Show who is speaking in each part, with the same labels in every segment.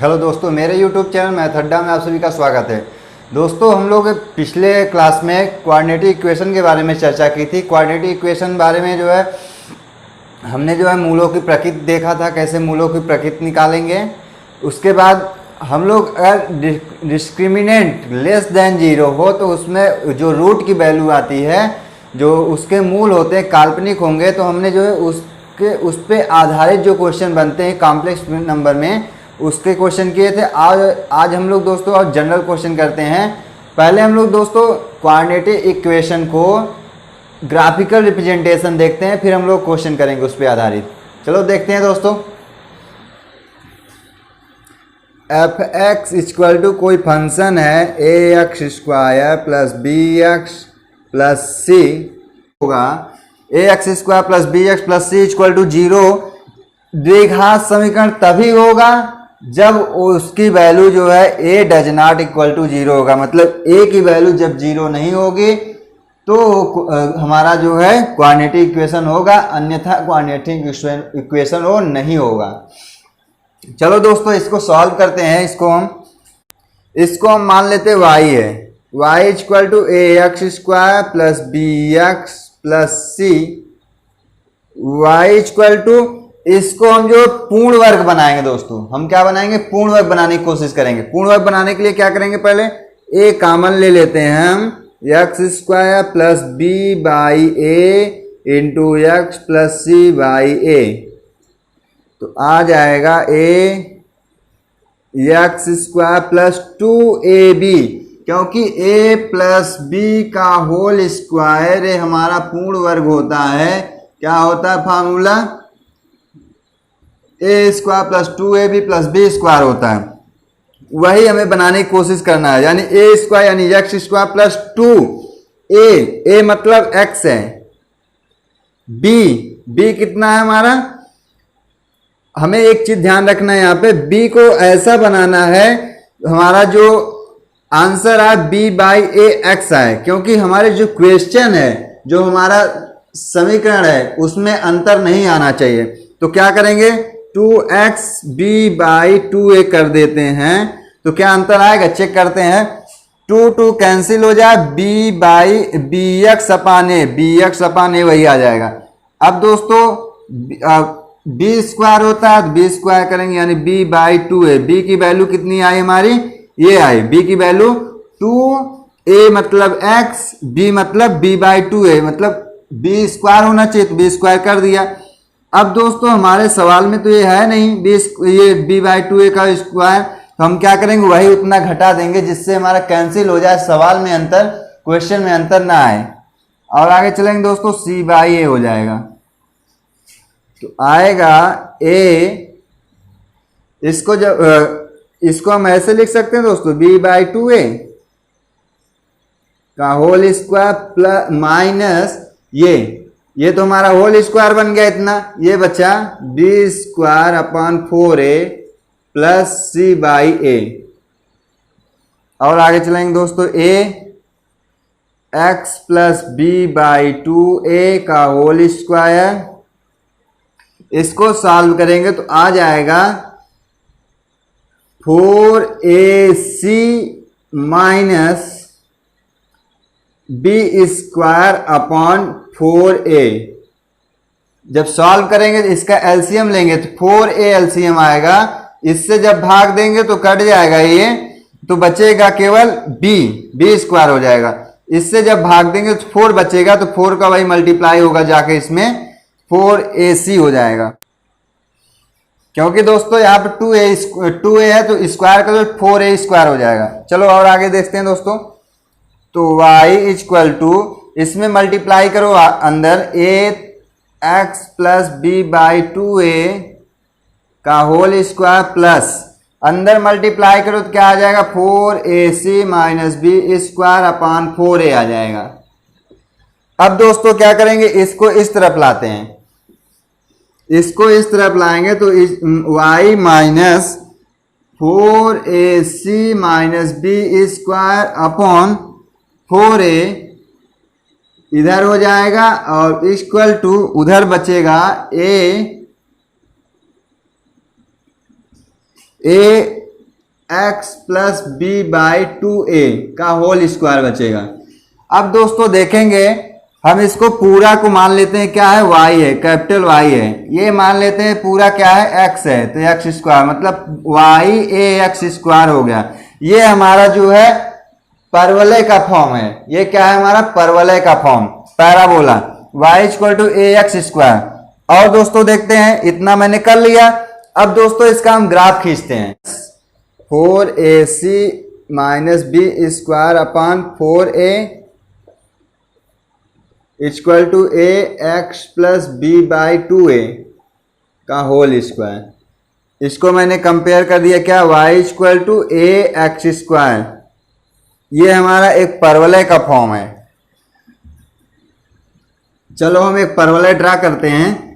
Speaker 1: Hello दोस्तों, मेरे YouTube channel math अड्डा में आप सभी का स्वागत है। दोस्तों, हम लोग पिछले क्लास में कोऑर्डिनेटिव इक्वेशन के बारे में चर्चा की थी। कोऑर्डिनेटिव इक्वेशन बारे में हमने मूलों की प्रकृति देखा था, कैसे मूलों की प्रकृति निकालेंगे। उसके बाद हम लोग अगर डिस्क्रिमिनेंट लेस देन जीरो हो तो उसमें जो रूट की वैल्यू आती है, जो उसके मूल होते हैं काल्पनिक होंगे, तो हमने उस पे आधारित जो क्वेश्चन बनते हैं कॉम्प्लेक्स नंबर में, उसके क्वेश्चन किए थे। आज हम लोग दोस्तों और जनरल क्वेश्चन करते हैं। पहले हम लोग दोस्तों कोऑर्डिनेटिव इक्वेशन को ग्राफिकल रिप्रेजेंटेशन देखते हैं, फिर हम लोग क्वेश्चन करेंगे उस पर आधारित। चलो देखते हैं दोस्तों। एफ एक्स इक्वल टू कोई फंक्शन है A x square plus B x plus C होगा। A x square plus B x plus C equal to 0 द्विघात समीकरण तभी होगा जब उसकी वैल्यू जो है a does not equal to 0 होगा। मतलब a की वैल्यू जब 0 नहीं होगी तो हमारा जो है कोऑर्डिनेटिव इक्वेशन होगा, अन्यथा कोऑर्डिनेटिव इक्वेशन वो नहीं होगा। चलो दोस्तों, इसको सॉल्व करते हैं। इसको हम मान लेते y है, y equal to a x square plus B x plus c. Y equal to, इसको हम जो पूर्ण वर्ग बनाएंगे दोस्तों, हम क्या बनाएंगे, पूर्ण वर्ग बनाने की कोशिश करेंगे। पूर्ण वर्ग बनाने के लिए क्या करेंगे, पहले a कॉमन ले लेते हैं हम, X square plus B by A into x plus C by A. तो आ जाएगा a x square plus 2ab, क्योंकि a प्लस बी का होल स्क्वायर हमारा पूर्ण वर्ग होता है। क्या होता है formula, A square plus 2ab plus B square होता है। वही हमें बनाने की कोशिश करना है, यानी ए स्क्वायर यानी एक्स स्क्वायर प्लस 2a मतलब x है, b कितना है हमारा। हमें एक चीज ध्यान रखना है, यहाँ पे b को ऐसा बनाना है, हमारा जो आंसर है b बाई ए एक्स है, क्योंकि हमारे जो क्वेश्चन है, जो हमारा समीकरण है, उसमें अंतर नहीं आना चाहिए। तो क्या करेंगे, 2x b बाई 2a कर देते हैं, तो क्या अंतर आएगा चेक करते हैं। 2 कैंसिल हो जाए, b बाई बी एक्स अपान ए वही आ जाएगा। अब दोस्तों b स्क्वायर होता है तो b स्क्वायर करेंगे, यानी b बाई 2a। b की वैल्यू कितनी आई हमारी, ये आई, b की वैल्यू 2a मतलब x, b मतलब b बाई 2a, मतलब b स्क्वायर होना चाहिए तो b स्क्वायर कर दिया। अब दोस्तों हमारे सवाल में तो ये है नहीं ये b बाई 2a का स्क्वायर, तो हम क्या करेंगे, वही उतना घटा देंगे जिससे हमारा कैंसिल हो जाए, सवाल में अंतर, क्वेश्चन में अंतर ना आए। और आगे चलेंगे दोस्तों, c बाई ए हो जाएगा, तो आएगा a। इसको हम ऐसे लिख सकते हैं दोस्तों, b बाई 2a का होल स्क्वायर प्लस माइनस ये तो हमारा होल स्क्वायर बन गया इतना, ये बचा b square upon 4a plus c by A. और आगे चलेंगे दोस्तों, a x plus b by 2a का होल स्क्वायर, इसको सॉल्व करेंगे तो आ जाएगा 4ac minus b square upon 4a। जब सॉल्व करेंगे तो इसका एलसीएम लेंगे तो 4a एलसीएम आएगा, इससे जब भाग देंगे तो कट जाएगा ये, तो बचेगा केवल b स्क्वायर हो जाएगा। इससे जब भाग देंगे तो 4 बचेगा, तो 4 का वही मल्टीप्लाई होगा जाके इसमें, 4ac हो जाएगा। क्योंकि दोस्तों यहाँ पे 2a है तो स्क्वायर का तो 4a स्क्वायर हो जाएगा। चलो और आगे देखते हैं दोस्तों। तो y इक्वल टू, इसमें मल्टीप्लाई करो अंदर, a x plus B by 2a का होल स्क्वायर प्लस अंदर मल्टीप्लाई करो तो क्या आ जाएगा, 4ac minus b square upon 4a आ जाएगा। अब दोस्तों क्या करेंगे, इसको इस तरफ लाते हैं, इसको इस तरफ लाएंगे तो y minus 4ac minus b square upon 4a इधर हो जाएगा, और इक्वल टू उधर बचेगा a x plus B by 2a का होल स्क्वायर बचेगा। अब दोस्तों देखेंगे, हम इसको पूरा को मान लेते हैं क्या है, y है, कैपिटल Y है। ये मान लेते हैं पूरा क्या है, x है, तो x स्क्वायर मतलब y ax स्क्वायर हो गया। ये हमारा जो है परवलय का फॉर्म है। ये क्या है हमारा परवलय का form, parabola y equal to a x square. और दोस्तों देखते हैं, इतना मैंने कर लिया। अब दोस्तों इसका हम ग्राफ खींचते हैं। 4ac minus b square upon 4a equal to a x plus B by 2a का होल स्क्वायर। इसको मैंने कंपेयर कर दिया क्या, y equal to a x square. ये हमारा एक परवलय का फॉर्म है। चलो हम एक परवलय ड्रा करते हैं।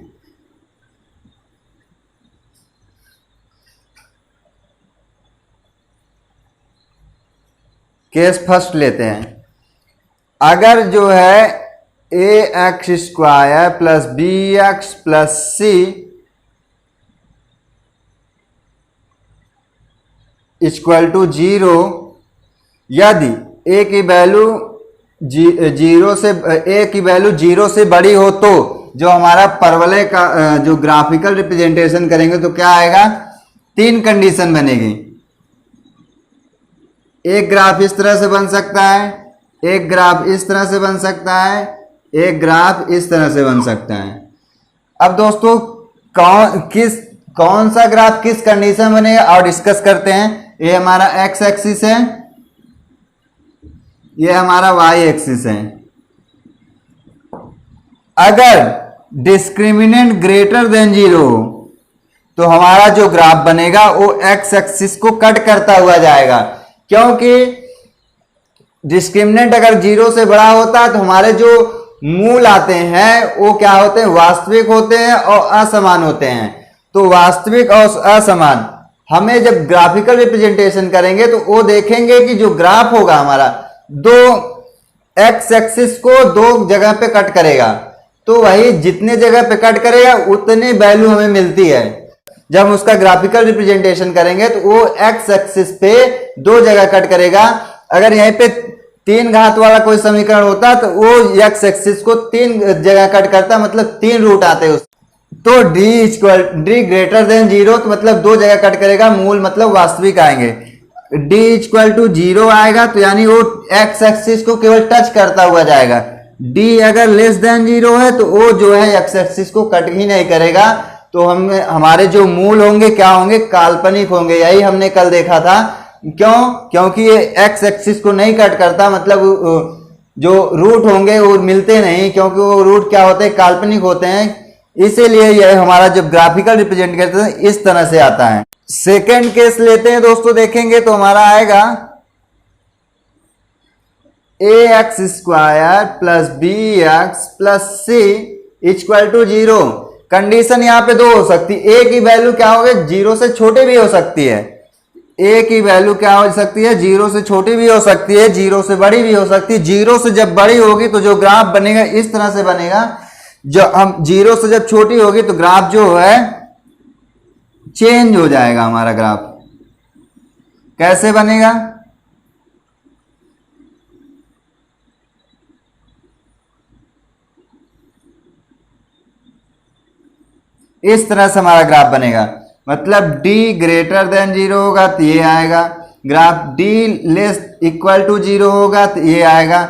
Speaker 1: केस फर्स्ट लेते हैं। अगर जो है A x square plus B x plus C equal to 0, यदि ए की वैल्यू जीरो से बड़ी हो तो जो हमारा परवलय का जो ग्राफिकल रिप्रेजेंटेशन करेंगे तो क्या आएगा, 3 कंडीशन बनेगी। एक ग्राफ इस तरह से बन सकता है, एक ग्राफ इस तरह से बन सकता है, एक ग्राफ इस तरह से बन सकता है। अब दोस्तों कौन सा ग्राफ किस कंडीशन बनेगा और डिस्कस करते हैं। ये हमारा एक्स एक्सिस है, ये हमारा वाई एक्सिस है। अगर डिस्क्रिमिनेंट ग्रेटर देन 0 तो हमारा जो ग्राफ बनेगा वो एक्स एक्सिस को कट करता हुआ जाएगा, क्योंकि डिस्क्रिमिनेंट अगर 0 से बड़ा होता है तो हमारे जो मूल आते हैं वो क्या होते हैं, वास्तविक होते हैं और असमान होते हैं। तो वास्तविक और असमान हमें जब ग्राफिकल रिप्रेजेंटेशन करेंगे तो वो देखेंगे कि जो ग्राफ होगा हमारा दो एक्स एक्सिस को 2 जगह पे कट करेगा। तो वही जितने जगह पे कट करेगा उतनी वैल्यू हमें मिलती है। जब हम उसका ग्राफिकल रिप्रेजेंटेशन करेंगे तो वो एक्स एक्सिस पे 2 जगह कट करेगा। अगर यहीं पे 3 घात वाला कोई समीकरण होता तो वो एक्स एक्सिस को 3 जगह कट करता, मतलब 3 रूट आते हैं। तो डी ग्रेटर देन 0 तो मतलब 2 जगह कट करेगा, मूल मतलब वास्तविक आएंगे। डी इक्वल टू 0 आएगा तो यानी वो एक्स एक्सिस को केवल टच करता हुआ जाएगा। डी अगर लेस देन 0 है तो वो जो है एक्स एक्सिस को कट ही नहीं करेगा। तो हमारे जो मूल होंगे क्या होंगे, काल्पनिक होंगे। यही हमने कल देखा था। क्योंकि ये एक्स एक्सिस को नहीं कट करता, मतलब जो रूट होंगे वो मिलते नहीं, क्योंकि वो रूट क्या होते हैं, काल्पनिक होते हैं। इसीलिए यह हमारा जब ग्राफिकल रिप्रेजेंट करते हैं इस तरह से आता है। सेकेंड केस लेते हैं दोस्तों, देखेंगे तो हमारा आएगा A x square plus B x plus C equal to 0। Condition यहाँ पे 2 हो सकती है। ए की वैल्यू क्या होगी, 0 से छोटी भी हो सकती है। ए की वैल्यू क्या हो सकती है, 0 से छोटी भी हो सकती है, 0 से बड़ी भी हो सकती है। 0 से जब बड़ी होगी तो जो ग्राफ बनेगा इस तरह से बनेगा। जो हम 0 से जब छोटी होगी तो ग्राफ जो है चेंज हो जाएगा। हमारा ग्राफ कैसे बनेगा, इस तरह से हमारा ग्राफ बनेगा। मतलब d ग्रेटर देन 0 होगा तो ये आएगा graph, d less equal to 0 होगा तो ये आएगा,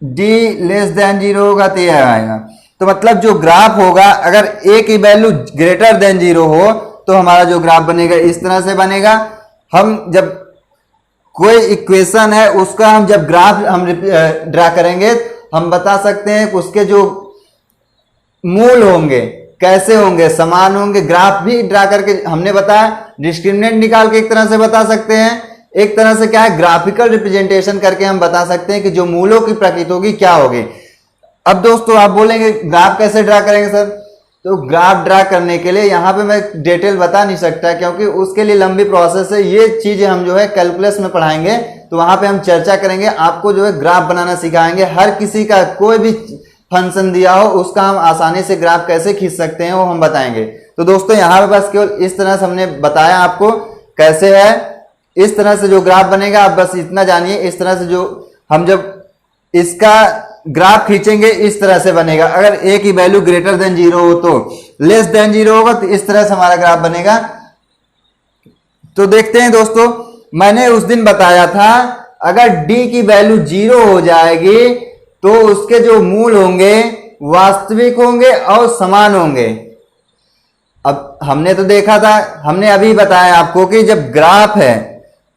Speaker 1: d लेस देन 0 होगा तो ये आएगा। तो मतलब जो ग्राफ होगा अगर a की वैल्यू ग्रेटर देन 0 हो तो हमारा जो ग्राफ बनेगा इस तरह से बनेगा। हम जब कोई इक्वेशन है उसका हम जब ग्राफ हम ड्रा करेंगे हम बता सकते हैं कि उसके जो मूल होंगे कैसे होंगे, समान होंगे। ग्राफ भी ड्रा करके हमने बताया, डिस्क्रिमिनेंट निकाल के एक तरह से बता सकते हैं, एक तरह से क्या है ग्राफिकल रिप्रेजेंटेशन करके हम बता सकते हैं कि जो मूलों की प्रकृति होगी क्या होगी। अब दोस्तों आप बोलेंगे ग्राफ कैसे ड्रा करेंगे सर, तो ग्राफ ड्रा करने के लिए यहाँ पे मैं डिटेल बता नहीं सकता क्योंकि उसके लिए लंबी प्रोसेस है। ये चीजें हम जो है कैलकुलस में पढ़ाएंगे तो वहां पे हम चर्चा करेंगे, आपको जो है ग्राफ बनाना सिखाएंगे। हर किसी का कोई भी फंक्शन दिया हो उसका हम आसानी से ग्राफ कैसे खींच सकते हैं वो हम बताएंगे। तो दोस्तों यहाँ पे बस केवल इस तरह से हमने बताया आपको कैसे है। इस तरह से जो ग्राफ बनेगा, आप बस इतना जानिए, इस तरह से जो हम जब इसका ग्राफ खींचेंगे इस तरह से बनेगा। अगर ए की वैल्यू ग्रेटर देन 0 हो तो, लेस देन 0 होगा तो इस तरह से हमारा ग्राफ बनेगा। तो देखते हैं दोस्तों, मैंने उस दिन बताया था अगर डी की वैल्यू 0 हो जाएगी तो उसके जो मूल होंगे वास्तविक होंगे और समान होंगे। अब हमने तो देखा था, हमने अभी बताया आपको कि जब ग्राफ है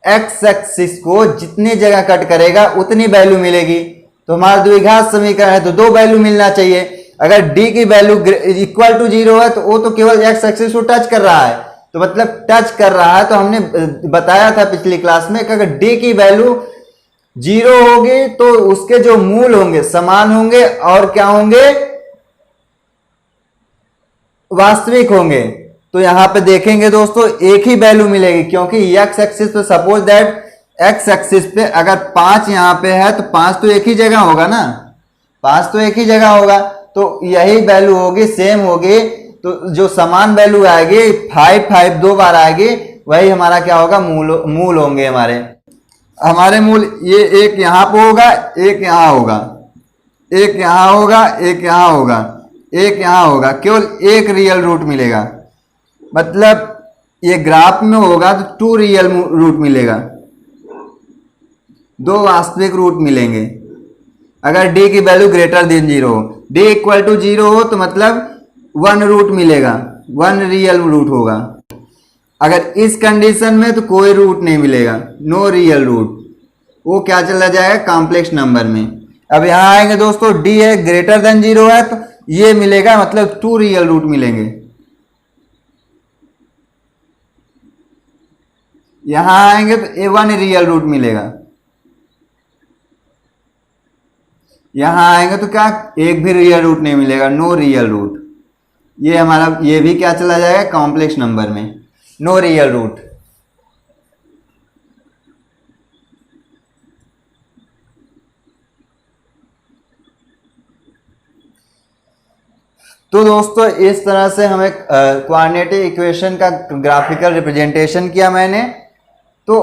Speaker 1: एक्स एक्सिस को जितनी जगह कट करेगा उतनी वैल्यू मिलेगी। तो हमारा द्विघात समीकरण है तो 2 वैल्यू मिलना चाहिए। अगर डी की वैल्यू इक्वल टू 0 है तो वो तो केवल एक्स एक्सिस को टच कर रहा है, तो मतलब टच कर रहा है। तो हमने बताया था पिछली क्लास में कि अगर डी की वैल्यू 0 होगी तो उसके जो मूल होंगे समान होंगे और क्या होंगे, वास्तविक होंगे। तो यहां पे देखेंगे दोस्तों एक ही वैल्यू मिलेगी, क्योंकि एक्स एक्सिस पे सपोज दैट एक्स एक्सिस पे अगर 5 यहां पे है तो 5 तो एक ही जगह होगा ना, 5 तो एक ही जगह होगा, तो यही वैल्यू होगी, सेम होगी। तो जो समान वैल्यू आएगी 5 5 2 बार आएगी, वही हमारा क्या होगा, मूल होंगे हमारे मूल। ये एक यहां पे होगा, एक यहां होगा, एक यहां होगा, एक यहां होगा, एक यहां होगा, केवल एक रियल रूट मिलेगा। मतलब ये ग्राफ में होगा तो 2 रियल रूट मिलेगा, 2 वास्तविक रूट मिलेंगे। अगर डी की वैल्यू ग्रेटर देन 0 हो, डी इक्वल टू 0 हो तो मतलब 1 रूट मिलेगा, 1 रियल रूट होगा। अगर इस कंडीशन में तो कोई रूट नहीं मिलेगा, नो रियल रूट, वो क्या चला जाएगा, कॉम्प्लेक्स नंबर में। अब यहां आएंगे दोस्तों, डी है ग्रेटर देन 0 है तो ये मिलेगा, मतलब 2 रियल रूट मिलेंगे। यहां आएंगे तो A1 रियल रूट मिलेगा, यहां आएंगे तो क्या, एक भी रियल रूट नहीं मिलेगा, नो रियल रूट। ये हमारा, ये भी क्या चला जाएगा, कॉम्प्लेक्स नंबर में, नो रियल रूट। तो दोस्तों इस तरह से हमें क्वाड्रेटिक इक्वेशन का ग्राफिकल रिप्रेजेंटेशन किया मैंने। तो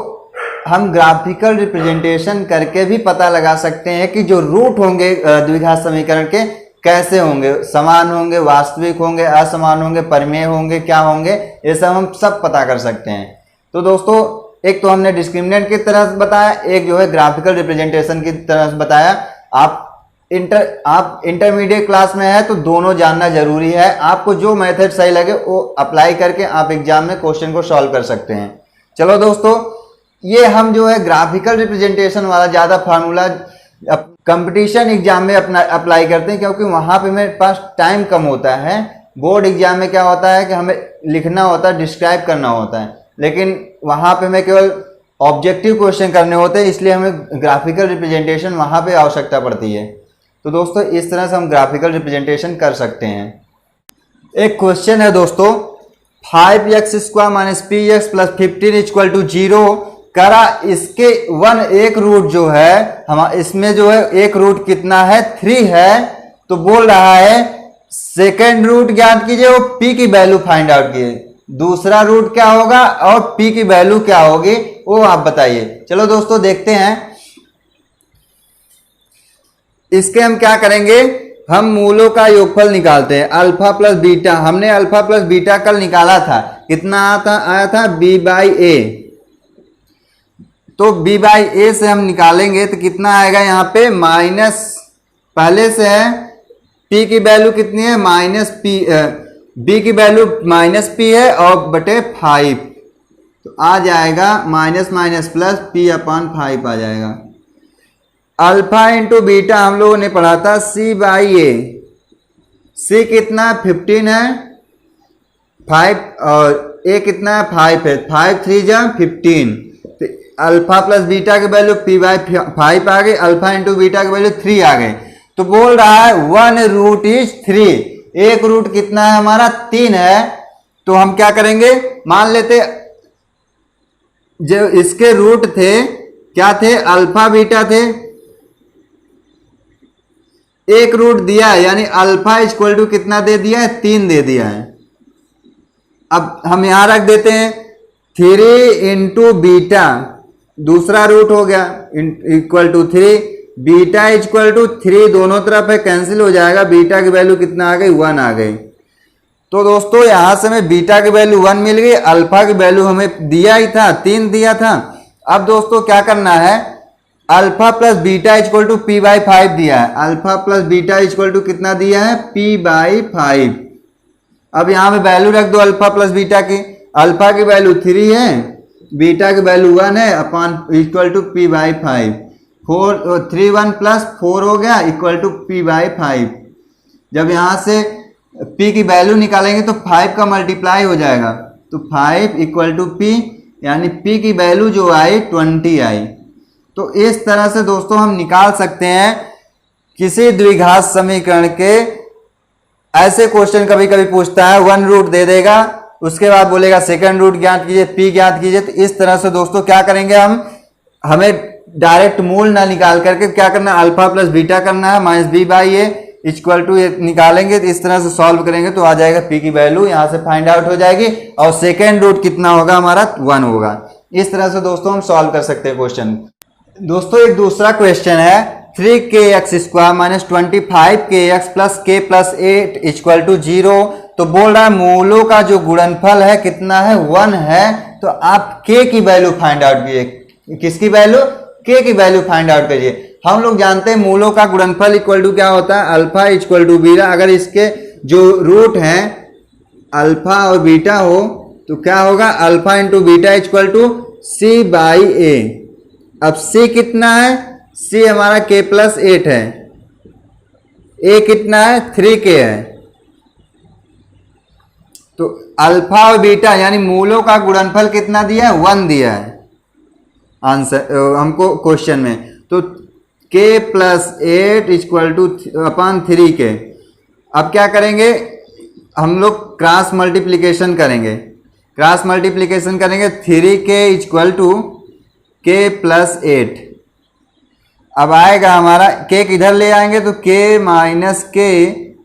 Speaker 1: हम ग्राफिकल रिप्रेजेंटेशन करके भी पता लगा सकते हैं कि जो रूट होंगे द्विघात समीकरण के कैसे होंगे, समान होंगे, वास्तविक होंगे, असमान होंगे, परिमेय होंगे, क्या होंगे, ये सब हम सब पता कर सकते हैं। तो दोस्तों एक तो हमने डिस्क्रिमिनेंट की तरह से बताया, एक जो है ग्राफिकल रिप्रेजेंटेशन की तरह से बताया। आप इंटरमीडिएट क्लास में है तो दोनों जानना जरूरी है। आपको जो मेथड सही लगे वो अप्लाई करके आप एग्जाम में क्वेश्चन को सॉल्व कर सकते हैं। चलो दोस्तों, ये हम जो है ग्राफिकल रिप्रेजेंटेशन वाला ज़्यादा फार्मूला कंपटीशन एग्जाम में अपना अप्लाई करते हैं, क्योंकि वहाँ पे मेरे पास टाइम कम होता है। बोर्ड एग्जाम में क्या होता है कि हमें लिखना होता है, डिस्क्राइब करना होता है, लेकिन वहाँ पे मैं केवल ऑब्जेक्टिव क्वेश्चन करने होते हैं, इसलिए हमें ग्राफिकल रिप्रेजेंटेशन वहाँ पे आवश्यकता पड़ती है। तो दोस्तों इस तरह से हम ग्राफिकल रिप्रेजेंटेशन कर सकते हैं। एक क्वेश्चन है दोस्तों, 5x² - px + 15 = 0 करा। इसके एक रूट जो है हम इसमें जो है एक रूट कितना है, 3 है। तो बोल रहा है सेकेंड रूट ज्ञात कीजिए, वो p की वैल्यू फाइंड आउट कीजिए। दूसरा रूट क्या होगा और p की वैल्यू क्या होगी वो आप बताइए। चलो दोस्तों देखते हैं। इसके हम क्या करेंगे, हम मूलों का योगफल निकालते हैं। अल्फा प्लस बीटा, हमने अल्फा प्लस बीटा कल निकाला था, कितना आया था b/a। तो b/a से हम निकालेंगे तो कितना आएगा, यहाँ पे माइनस, पहले से है p की वैल्यू कितनी है, -p, b की वैल्यू -p है और बटे 5, तो आ जाएगा माइनस माइनस प्लस p/5 आ जाएगा। अल्फा इंटू बीटा हम लोगों ने पढ़ा था c/a। c कितना 15 है, 5 और a कितना है 5 है, 5 3 जा 15। तो अल्फा प्लस बीटा की वैल्यू p/5 आ गई, अल्फा इंटू बीटा की वैल्यू 3 आ गई। तो बोल रहा है 1 रूट इज 3, एक रूट कितना है हमारा 3 है। तो हम क्या करेंगे, मान लेते जो इसके रूट थे क्या थे, अल्फा बीटा थे, एक रूट दिया है यानी अल्फा इक्वल टू कितना दे दिया है, 3 दे दिया है। अब हम यहां रख देते हैं 3 इंटू बीटा, दूसरा रूट हो गया, equal to 3, beta equal to 3, दोनों तरफ है कैंसिल हो जाएगा, बीटा की वैल्यू कितना आ गई 1 आ गई। तो दोस्तों यहां से हमें बीटा की वैल्यू 1 मिल गई, अल्फा की वैल्यू हमें दिया ही था 3 दिया था। अब दोस्तों क्या करना है, alpha plus beta equal to p by 5 दिया है, alpha plus beta equal to कितना दिया है पी बाई 5। अब यहां पे वैल्यू रख दो अल्फा प्लस बीटा की, अल्फा की वैल्यू 3 है, बीटा की वैल्यू 1 है, upon equal to p by 5, 3 1 plus 4 हो गया इक्वल टू पी बाई 5। जब यहां से p की वैल्यू निकालेंगे तो 5 का मल्टीप्लाई हो जाएगा, तो 5 इक्वल टू p, यानी p की वैल्यू जो आई 20 आई। तो इस तरह से दोस्तों हम निकाल सकते हैं किसी द्विघात समीकरण के। ऐसे क्वेश्चन कभी कभी पूछता है, 1 रूट दे देगा, उसके बाद बोलेगा सेकंड रूट ज्ञात कीजिए, p ज्ञात कीजिए। तो इस तरह से दोस्तों क्या करेंगे हम, हमें डायरेक्ट मूल ना निकाल करके क्या करना है, अल्फा प्लस बीटा करना है, minus b by a equal to निकालेंगे। तो इस तरह से सॉल्व करेंगे तो आ जाएगा p की वैल्यू यहां से फाइंड आउट हो जाएगी, और सेकेंड रूट कितना होगा हमारा 1 होगा। इस तरह से दोस्तों हम सॉल्व कर सकते हैं क्वेश्चन। दोस्तों एक दूसरा क्वेश्चन है, 3kx square minus 25kx plus k plus 8 equal to 0। तो बोल रहा है मूलों का जो गुणनफल है कितना है 1 है। तो आप k की वैल्यू फाइंड आउट कीजिए, किसकी वैल्यू, k की वैल्यू फाइंड आउट करिए। हम लोग जानते हैं मूलों का गुणनफल इक्वल टू क्या होता है, अल्फा इक्वल टू बीटा। अगर इसके जो रूट हैं अल्फा और बीटा हो तो क्या होगा, alpha into beta equal to C by A. अब c कितना है, c हमारा k प्लस 8 है, a कितना है 3k है। तो अल्फा और बीटा यानी मूलों का गुणनफल कितना दिया है 1 दिया है आंसर हमको क्वेश्चन में। तो k plus 8 equal two upon 3k। अब क्या करेंगे हम लोग, क्रॉस मल्टीप्लीकेशन करेंगे, क्रॉस मल्टीप्लीकेशन करेंगे 3k equal to k plus 8। अब आएगा हमारा k किधर ले आएंगे तो k minus k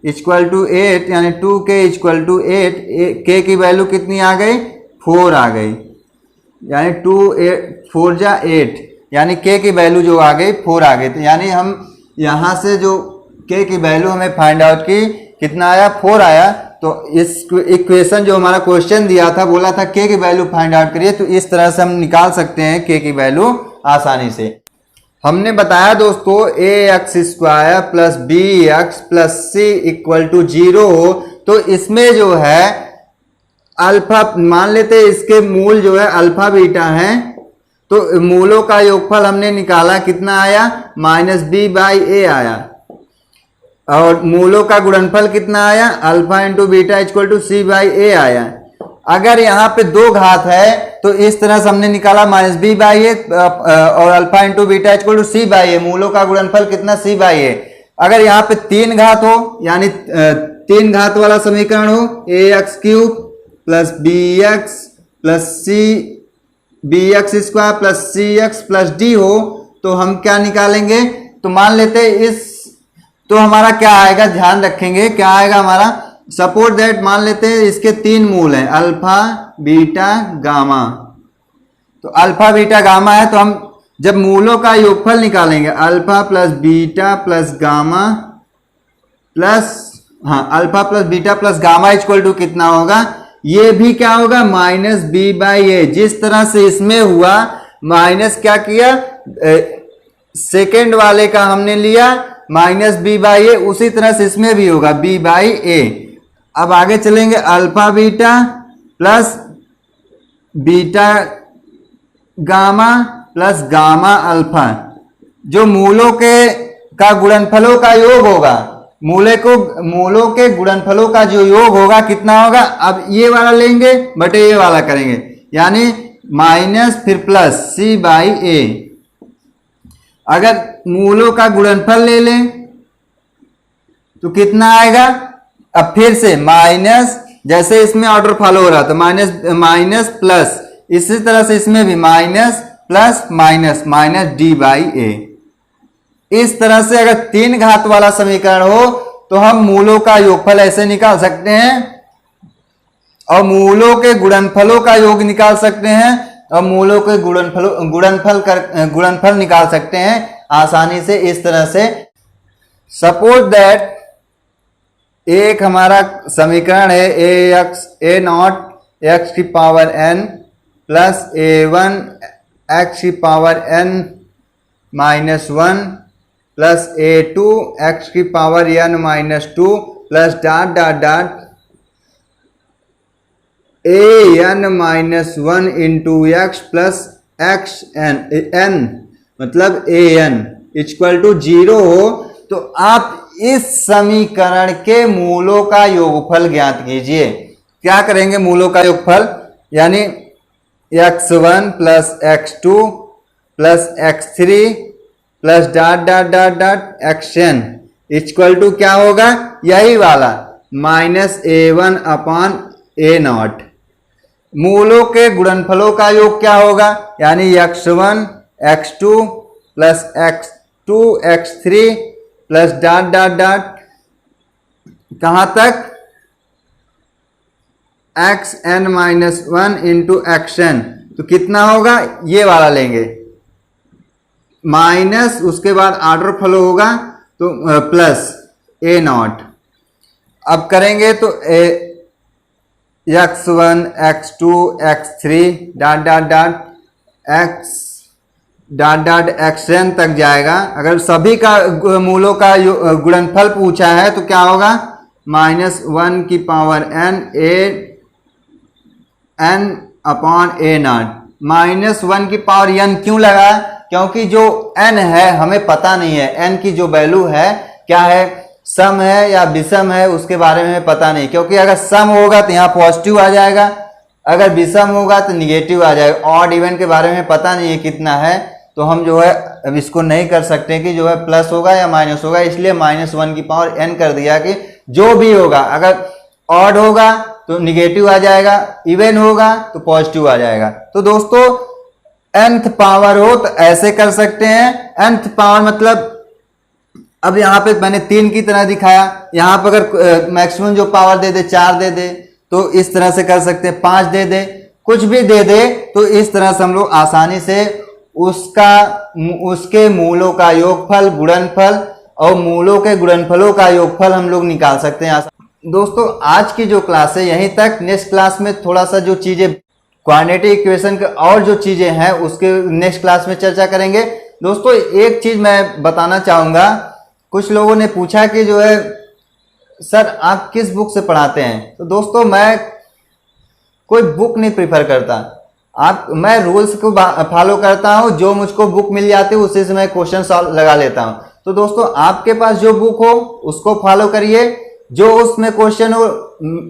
Speaker 1: equal to 8, यानी 2k इक्वल टू 8। k की वैल्यू कितनी आ गई 4 आ गई, यानी 2 4 जा 8, यानी k की वैल्यू जो आ गई 4 आ गई। तो यानी हम यहाँ से जो k की वैल्यू हमें फाइंड आउट की कितना आया 4 आया। तो इस इक्वेशन जो हमारा क्वेश्चन दिया था बोला था k की वैल्यू फाइंड आउट करिए, तो इस तरह से हम निकाल सकते हैं k की वैल्यू आसानी से। हमने बताया दोस्तों ax square plus bx plus c equal to 0 हो, तो इसमें जो है अल्फा मान लेते हैं, इसके मूल जो है अल्फा बीटा है। तो मूलों का योगफल हमने निकाला कितना आया माइनस बी बाई ए आया, और मूलों का गुणनफल कितना आया alpha into beta equal to C by A आया। अगर यहाँ पे 2 घात है तो इस तरह से हमने निकाला माइनस बी बाई ए और alpha into beta equal to C by A, मूलों का गुणनफल कितना सी बाई ए। अगर यहाँ पे 3 घात हो यानी 3 घात वाला समीकरण हो, a x cube plus B x plus c b x square plus c x plus d हो, तो हम क्या निकालेंगे, तो मान लेते इस, तो हमारा क्या आएगा ध्यान रखेंगे, क्या आएगा हमारा, सपोज दैट मान लेते हैं इसके 3 मूल हैं अल्फा बीटा गामा। तो अल्फा बीटा गामा है, तो हम जब मूलों का योगफल निकालेंगे alpha plus beta plus gamma plus alpha plus beta plus gamma equal to कितना होगा, ये भी क्या होगा माइनस बी बाई ए। जिस तरह से इसमें हुआ माइनस क्या किया, सेकेंड वाले का हमने लिया माइनस बी बाई ए, उसी तरह से इसमें भी होगा बी बाई ए। अब आगे चलेंगे alpha beta plus beta gamma plus gamma alpha, जो मूलों के का गुणनफलों का योग होगा, मूलों के गुणनफलों का जो योग होगा कितना होगा, अब ये वाला लेंगे बटे ये वाला करेंगे, यानी माइनस फिर प्लस सी बाई ए। अगर मूलों का गुणनफल ले लें तो कितना आएगा, अब फिर से माइनस, जैसे इसमें ऑर्डर फॉलो हो रहा तो माइनस प्लस, इसी तरह से इसमें भी minus plus minus minus d by a. इस तरह से अगर 3 घात वाला समीकरण हो तो हम मूलों का योगफल ऐसे निकाल सकते हैं और मूलों के गुणनफलों का योग निकाल सकते हैं और मूलों के गुणनफल निकाल सकते हैं आसानी से इस तरह से। सपोज दैट एक हमारा समीकरण है ए नॉट एक्स की power n plus a1 x की power n minus 1 plus a2 x की power n minus 2 plus dot dot dot an minus 1 into x plus x n मतलब an इक्वल टू 0 हो तो आप इस समीकरण के मूलों का योगफल ज्ञात कीजिए। क्या करेंगे मूलों का योगफल, यानी x1 plus x2 plus x3 plus dot dot dot dot xn equal to क्या होगा, यही वाला minus a1 upon a naught. मूलों के गुणनफलों का योग क्या होगा, यानी x1 x2 plus x2 x3 plus dot dot dot कहां तक xn माइनस 1 इंटू xn, तो कितना होगा, ये वाला लेंगे माइनस, उसके बाद ऑर्डर फ्लो होगा तो प्लस a नॉट। अब करेंगे तो x1 x2 x3 dot dot dot x dot dot xn तक जाएगा। अगर सभी का मूलों का गुणनफल पूछा है तो क्या होगा, माइनस 1 की power n n upon a not. Minus 1 की पावर n क्यों लगा, क्योंकि जो n है हमें पता नहीं है, n की जो वैल्यू है क्या है, सम है या विषम है, उसके बारे में पता नहीं। क्योंकि अगर सम होगा तो यहाँ पॉजिटिव आ जाएगा, अगर विषम होगा तो निगेटिव आ जाएगा। ऑड इवन के बारे में पता नहीं है कितना है, तो हम जो है अब इसको नहीं कर सकते कि जो है प्लस होगा या माइनस होगा, इसलिए माइनस 1 की पावर n कर दिया कि जो भी होगा, अगर ऑड होगा तो निगेटिव आ जाएगा, इवन होगा तो पॉजिटिव आ जाएगा। तो दोस्तों nth पावर हो तो ऐसे कर सकते हैं। nth पावर मतलब अब यहाँ पे मैंने 3 की तरह दिखाया, यहाँ पर अगर मैक्सिमम जो पावर दे दे 4 दे दे तो इस तरह से कर सकते हैं, 5 दे दे, कुछ भी दे दे, तो इस तरह से हम लोग आसानी से उसके मूलों का योगफल, गुणनफल और मूलों के गुणनफलों का योगफल हम लोग निकाल सकते हैं। दोस्तों आज की जो क्लास है यहीं तक। नेक्स्ट क्लास में थोड़ा सा जो चीजें क्वाड्रेटिक इक्वेशन के और जो चीजें हैं उसके नेक्स्ट क्लास में चर्चा करेंगे। दोस्तों एक चीज मैं बताना चाहूंगा, कुछ लोगों ने पूछा कि जो है सर आप किस बुक से पढ़ाते हैं, तो दोस्तों मैं कोई बुक नहीं प्रीफर करता, मैं रूल्स को फॉलो करता हूं, जो मुझको बुक मिल जाती है उसी से मैं क्वेश्चन सॉल्व लगा लेता हूं। तो दोस्तों आपके पास जो बुक हो उसको फॉलो करिए, जो उसमें क्वेश्चन हो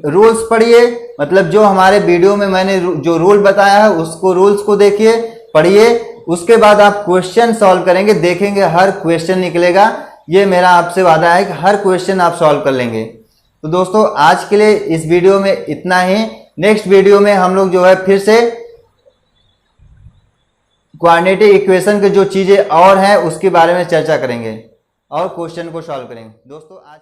Speaker 1: रूल्स पढ़िए, मतलब जो हमारे वीडियो में मैंने जो रूल बताया है उसको रूल्स को देखिए, पढ़िए, उसके बाद आप क्वेश्चन सॉल्व करेंगे, देखेंगे हर क्वेश्चन निकलेगा। ये मेरा आपसे वादा है कि हर क्वेश्चन आप सॉल्व कर लेंगे। तो दोस्तों आज के लिए इस वीडियो में इतना ही। नेक्स्ट वीडियो में हम लोग जो है फिर से क्वाड्रेटिक इक्वेशन के जो चीजें और हैं उसके बारे में चर्चा करेंगे और क्वेश्चन को सॉल्व करेंगे। दोस्तों आज